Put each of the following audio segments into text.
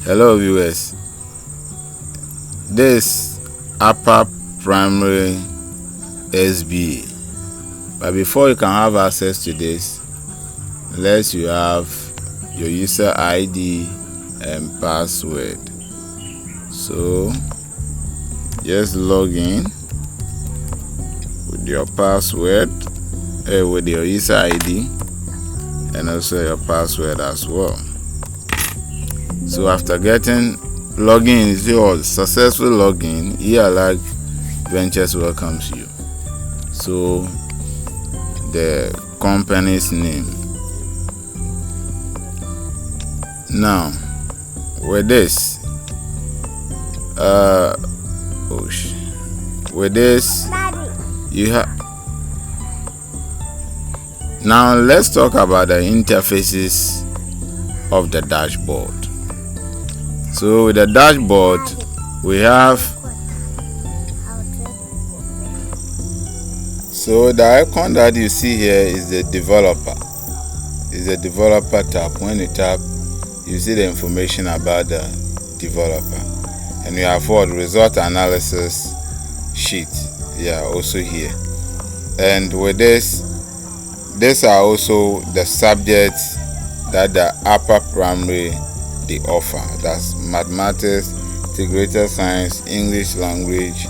Hello viewers, this upper primary SBA, but before you can have access to this, unless you have your user ID and password. So just log in with your password, with your user ID and also your password as well. So after getting login, is your successful login, like Ventures welcomes you. So the company's name. Now with this, you have. Now let's talk about the interfaces of the dashboard. So with the dashboard, we have, so the icon that you see here is the developer. Is the developer tab. When you tap, you see the information about the developer, and we have what result analysis sheet. Also here. And with this, these are also the subjects that the upper primary they offer. That's mathematics, integrated science, English language,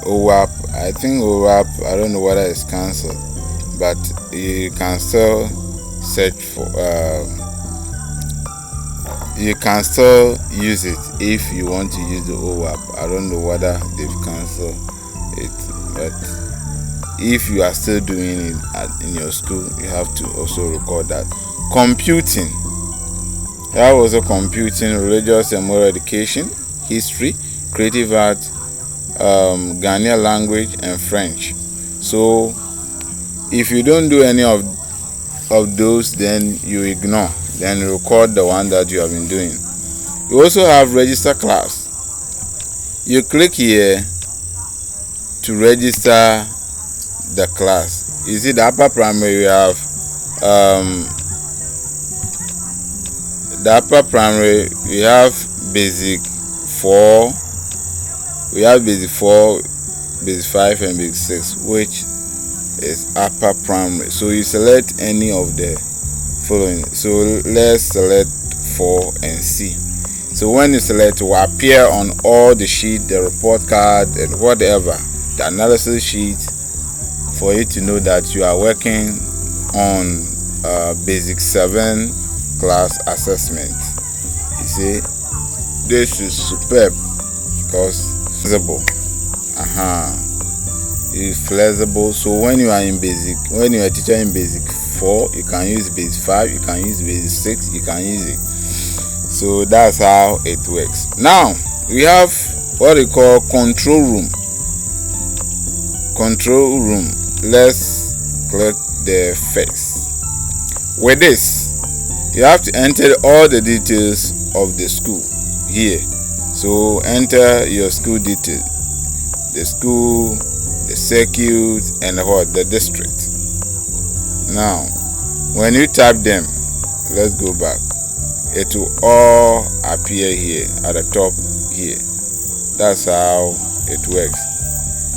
OWAP. I think OWAP, I don't know whether it's cancelled, but you can still search for, you can still use it if you want to use the OWAP. I don't know whether they've cancelled it, but if you are still doing it in your school, you have to also record that. Computing. That was a computing, religious and moral education, history, creative art, Ghanaian language, and French. So if you don't do any of those, then you ignore. Then record the one that you have been doing. You also have register class. You click here to register the class. You see the upper primary, we have the upper primary, we have basic 4, we have basic 4, basic 5, and basic 6, which is upper primary. So you select any of the following. So let's select 4 and C. So when you select, it will appear on all the sheet, the report card, and whatever, the analysis sheet, for you to know that you are working on basic 7 class assessment. You see, this is superb because flexible. It's flexible. So when you are in basic, when you are a teacher in basic 4, you can use basic 5, you can use basic 6, you can use it. So that's how it works. Now we have what we call control room. Control room. Let's click the face. With this, you have to enter all the details of the school here. So enter your school details, the school, the circuit, and the district. Now when you type them, let's go back, it will all appear here at the top here. That's how it works.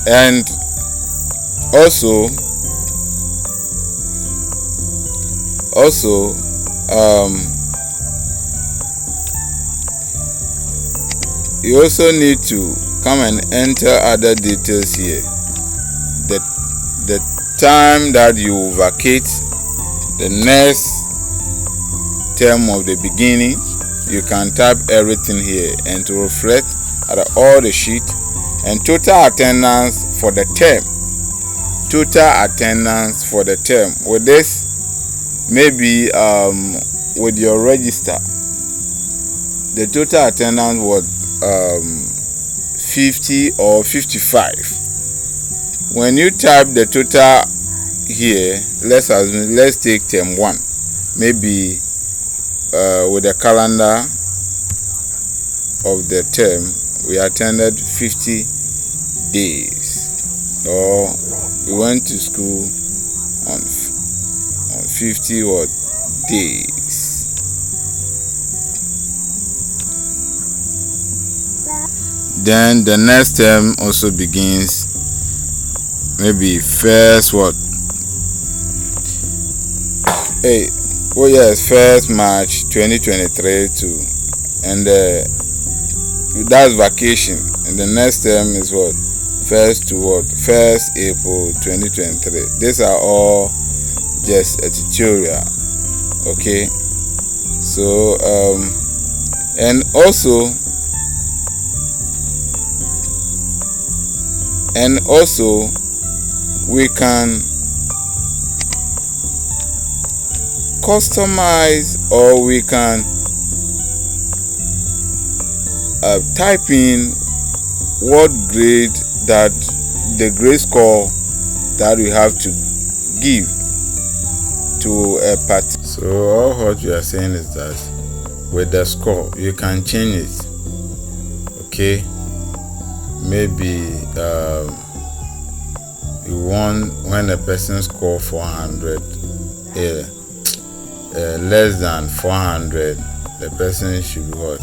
And also you also need to come and enter other details here. The time that you vacate the next term of the beginning, you can type everything here and to reflect at all the sheet, and total attendance for the term. Total attendance for the term. With this, maybe with your register, the total attendance was 50 or 55. When you type the total here, let's take term 1, maybe with the calendar of the term, we attended 50 days, or we went to school on 50 days. Then the next term also begins maybe first what? First March 2023 to, and that's vacation. And the next term is what? First April 2023. These are all just a tutorial. Okay. So and also we can customize, or we can type in what grade, that the grade score that we have to give to a party. So all what we are saying is that with the score you can change it. Okay, maybe you want when a person score 400, less than 400, the person should be what?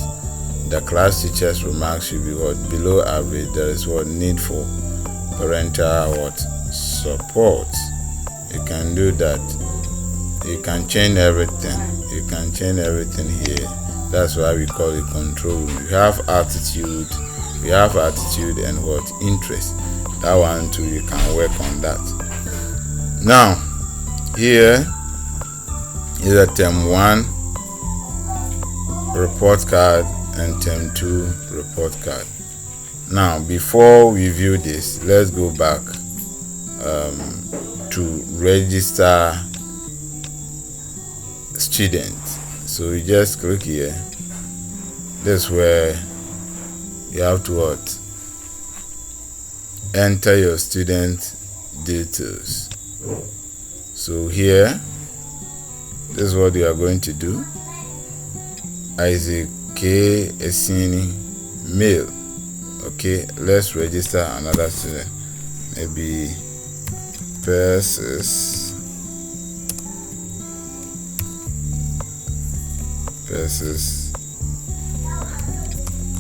The class teacher's remarks should be what? Below average. There is what? Need for parental what? Support. You can do that. You can change everything. You can change everything here. That's why we call it control room. You have attitude. We have attitude and what? Interest. That one too, you can work on that. Now here is a term 1 report card and term 2 report card. Now before we view this, let's go back to register student. So you just click here. This is where you have to what? Enter your student details. So here, this is what you are going to do. Isaac K. Esini, male. Okay, let's register another student. Maybe Persis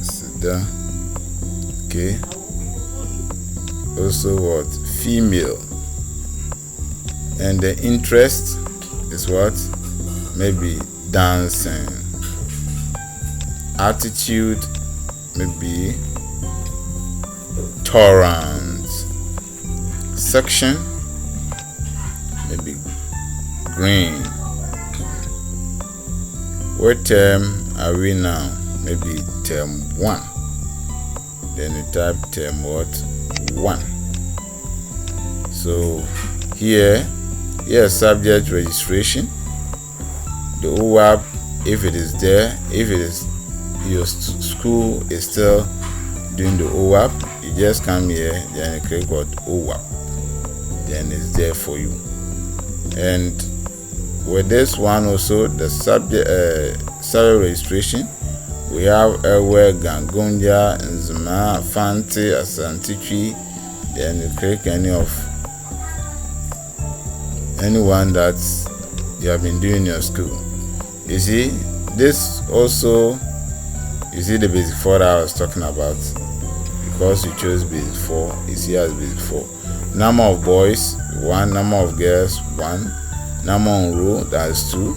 Sida. Okay. Also what? Female. And the interest is what? Maybe dancing. Attitude, maybe tolerant. Section, maybe green. What term are we now? Maybe term 1. Then you type term what? 1. So here subject registration, the OWAP, if it is there, if it is your school is still doing the OWAP, you just come here, then you click what? OWAP, then it's there for you. And with this one also, the subject salary registration, we have Ewe, Gangonja, Nzima, Fanti, Asantichi. Then you click anyone that you have been doing in your school. You see, this also, you see the basic 4 that I was talking about, because you chose basic 4, you see as basic 4. Number of boys 1, number of girls 1, number on row, that's 2.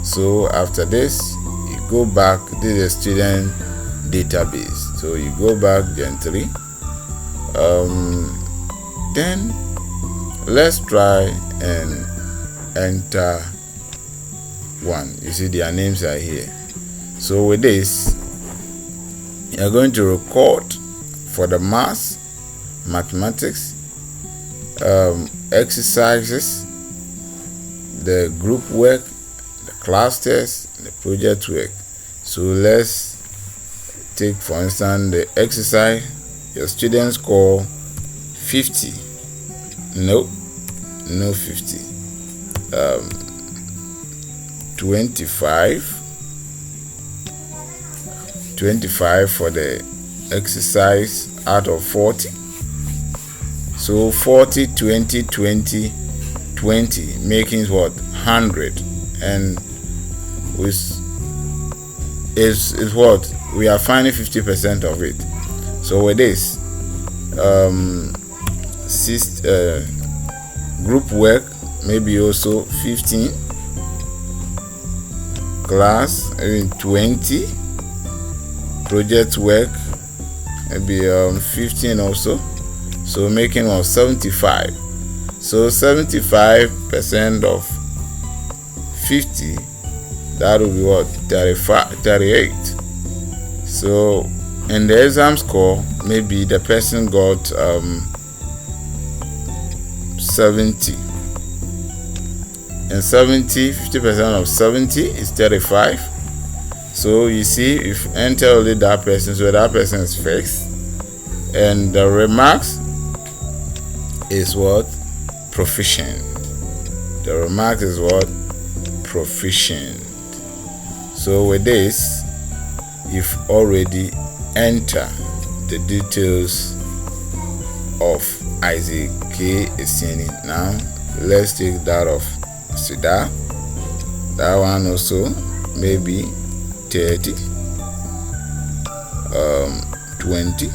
So after this, you go back. This is a student database, so you go back gently. Then let's try and enter one. You see their names are here. So with this, you're going to record for the mathematics, exercises, the group work, the class test, the project work. So let's take for instance the exercise. Your students score 50. No 50. 25 for the exercise out of 40. So 40, 20, 20, 20, making what? 100. And is what we are finding 50% of it. So with this group work, maybe also 15, class 20, project work maybe 15 also, so making 75. So 75% of 50, that will be what? 38. So in the exam score, maybe the person got 70. And 50% of 70 is 35. So you see, if you enter only that person, so that person is fixed, and the remarks is what? Proficient. The remark is what? Proficient. So with this, you've already entered the details of Isaac K. Esseni. Now let's take that of Sida. That one also maybe 30, 20,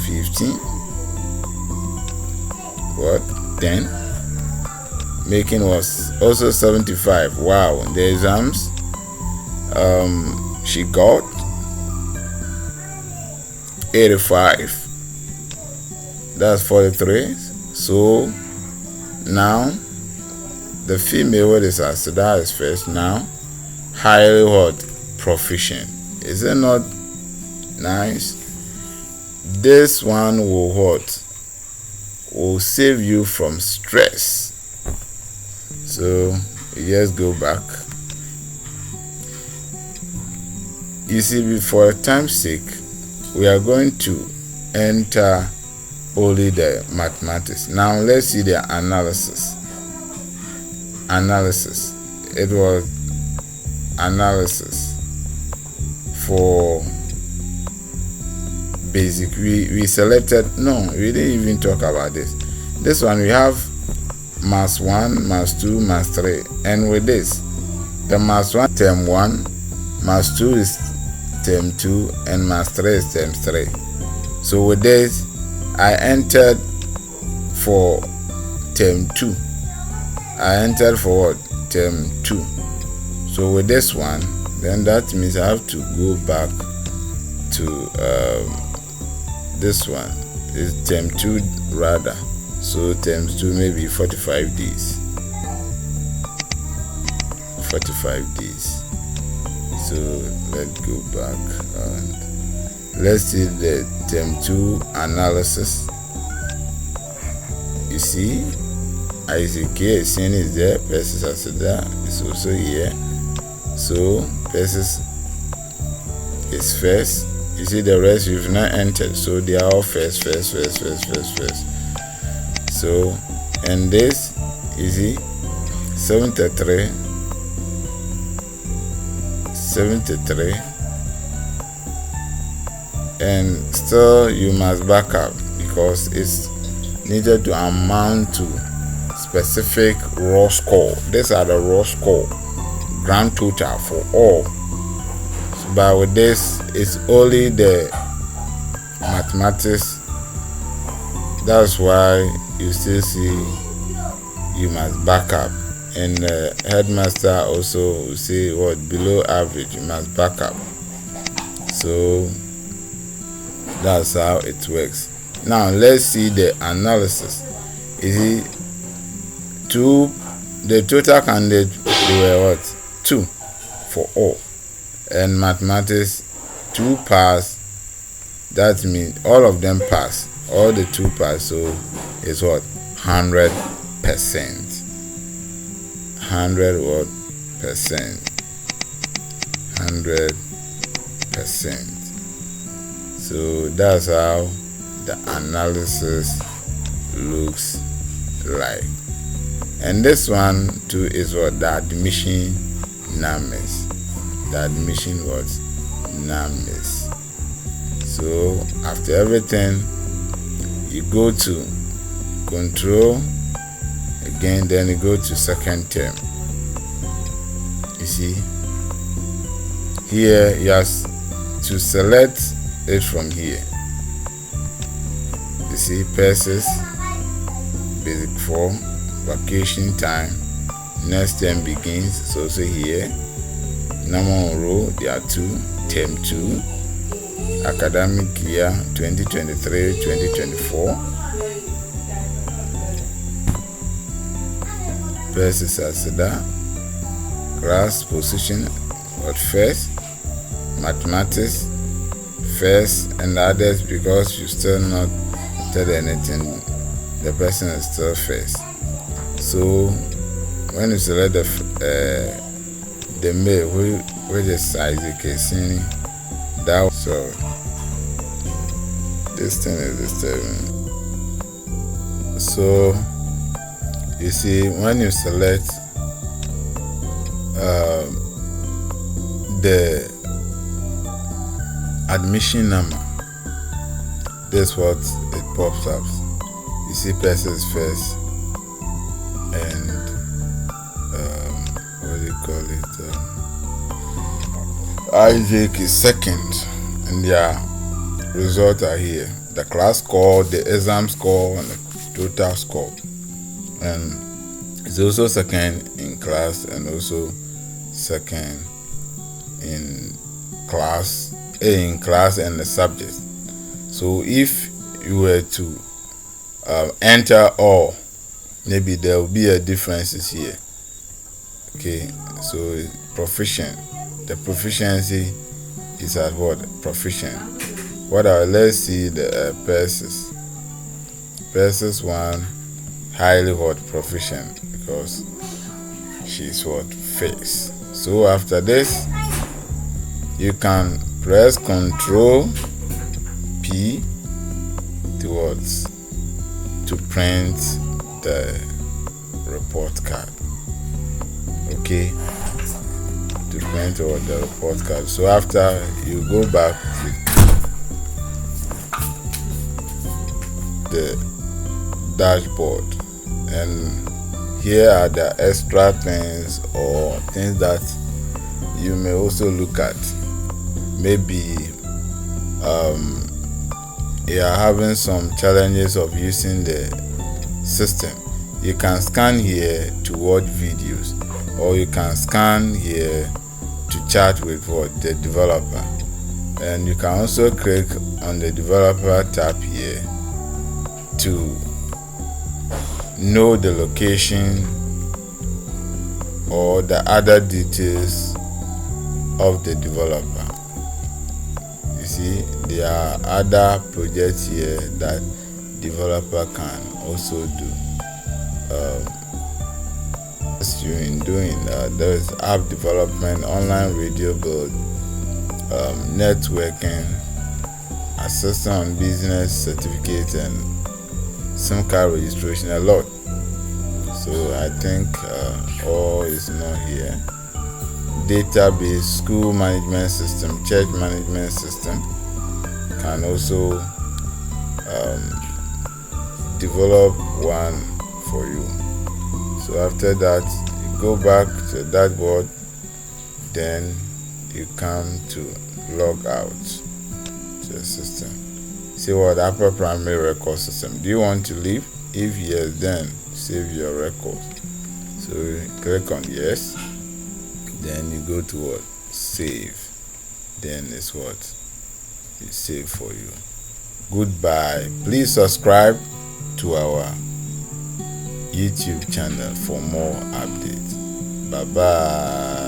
15, what? 10. Making was also 75. Wow, the exams she got 85. That's 43. So now the female, what is that is first now. Highly what? Proficient. Is it not nice? This one will what? Will save you from stress. So let's go back. You see, for time's sake, we are going to enter only the mathematics. Now let's see the analysis. It was analysis for basic. We selected, no, we didn't even talk about this one. We have mass 1, mass 2, mass 3, and with this, the mass 1 term 1, mass 2 is term 2, and mass 3 is term 3. So with this, I entered for term 2. I entered for what? Term 2. So with this one, then that means I have to go back to this one. It's term 2 rather. So term 2 maybe 45 days. 45 days. So let's go back and let's see the term 2 analysis. You see, Isaac K. Esseni is there, Persis Asida is also here. So Persis is first. You see the rest we've not entered, so they are all first. So, and this, you see, 73, and still you must back up because it's needed to amount to specific raw score. These are the raw score, grand total for all. So, but with this, it's only the mathematics. That's why you still see you must back up. And the headmaster also will say what below average, you must back up. So that's how it works. Now let's see the analysis. You see, the total candidate were what? 2 for all, and mathematics 2 pass. That means all of them pass. All the 2 pass. So it's what? 100%. 100 what? Percent. 100%. So that's how the analysis looks like. And this one too is what? The admission numbers. The admission was numbers. So after everything, you go to control again, then you go to second term. You see, here you have to select it from here. You see, PAYSLIP, basic form, vacation time, next term begins. It's also here. Number on row, there are 2, term 2, academic year 2023-2024. PAYSLIP Asida, class position at first, mathematics first, and others because you still not tell anything, the person is still first. So when you select the mail with the size you can see that, so this thing is disturbing. So you see, when you select the admission number, this is what it pops up. You see, PAYSLIP first, and what do you call it? Isaac is second, and their results are here. The class score, the exam score, and the total score. And it's also second in class, and also second in class and the subject. So if you were to enter all, maybe there will be a differences here. Okay, so proficient, the proficiency is at what? Proficient. Let's see the PAYSLIP 1, highly proficient, because she's first. So after this, you can press Ctrl P to print the report card. Okay, to print the report card. So after you go back to the dashboard, and here are the extra things or things that you may also look at. Maybe you are having some challenges of using the system. You can scan here to watch videos, or you can scan here to chat with the developer. And you can also click on the developer tab here to know the location or the other details of the developer. You see, there are other projects here that developer can also do. In doing that, there is app development, online radio build, networking, assistance on business certificate, and SIM card registration, a lot. So I think all is not here. Database, school management system, church management system can also develop one for you. So after that, you go back to the dashboard, then you come to log out to the system. See what upper primary record system. Do you want to leave? If yes, then save your record. So click on yes, then you go to what? Save. Then it's what? It's save for you. Goodbye. Please subscribe to our YouTube channel for more updates. Bye bye.